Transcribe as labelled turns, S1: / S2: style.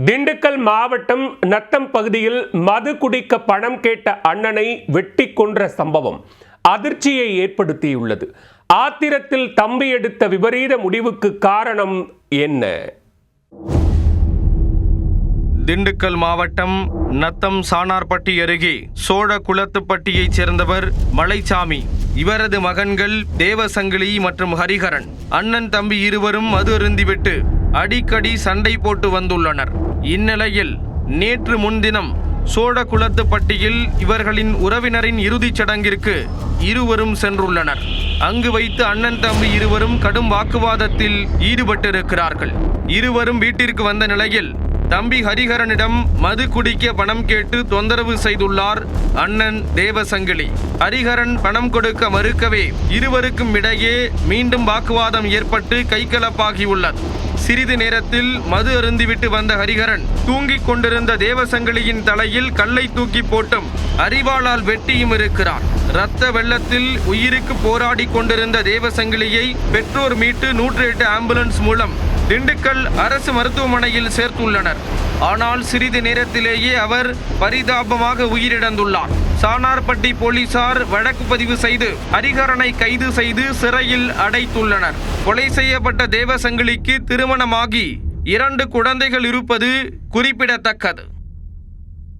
S1: திண்டுக்கல் மாவட்டம் நத்தம் பகுதியில் மது குடிக்க பணம் கேட்ட அண்ணனை வெட்டி கொன்ற சம்பவம் அதிர்ச்சியை ஏற்படுத்தியுள்ளது. ஆத்திரத்தில் தம்பி எடுத்த விபரீத முடிவுக்கு காரணம் என்ன?
S2: திண்டுக்கல் மாவட்டம் நத்தம் சானார்பட்டி அருகே சோழகுளத்துப்பட்டியைச் சேர்ந்தவர் மலைச்சாமி. இவரது மகன்கள் தேவசங்கிலி மற்றும் ஹரிஹரன் அண்ணன் தம்பி இருவரும் மது அருந்திவிட்டு அடிக்கடி சண்டை போட்டு வந்துள்ளனர். இந்நிலையில் நேற்று முன்தினம் சோழகுளத்துப்பட்டியில் இவர்களின் உறவினரின் இறுதிச் சடங்கிற்கு இருவரும் சென்றுள்ளனர். அங்கு வைத்து அண்ணன் தம்பி இருவரும் கடும் வாக்குவாதத்தில் ஈடுபட்டிருக்கிறார்கள். இருவரும் வீட்டிற்கு வந்த நிலையில் தம்பி ஹரிஹரனிடம் மது குடிக்க பணம் கேட்டு தொந்தரவு செய்துள்ளார் அண்ணன் தேவசங்கிலி. ஹரிஹரன் பணம் கொடுக்க மறுக்கவே இருவருக்கும் இடையே மீண்டும் வாக்குவாதம் ஏற்பட்டு கைகலப்பாகியுள்ளது. சிறிது நேரத்தில் மது அருந்திவிட்டு வந்த ஹரிஹரன் தூங்கிக் கொண்டிருந்த தேவசங்கிலியின் தலையில் கல்லை தூக்கி போட்டும் அரிவாளால் வெட்டியும் இருக்கிறார். இரத்த வெள்ளத்தில் உயிருக்கு போராடி கொண்டிருந்த தேவசங்கிலியை பெற்றோர் மீட்டு 108 ஆம்புலன்ஸ் மூலம் திண்டுக்கல் அரசு மருத்துவமனையில் சேர்த்துள்ளனர். ஆனால் சிறிது நேரத்திலேயே அவர் பரிதாபமாக உயிரிழந்துள்ளார். சானார்பட்டி போலீசார் வழக்கு பதிவு செய்து ஹரிஹரனை கைது செய்து சிறையில் அடைத்துள்ளனர். கொலை செய்யப்பட்ட தேவசங்கிலிக்கு திருமணமாகி 2 குழந்தைகள் இருப்பது குறிப்பிடத்தக்கது.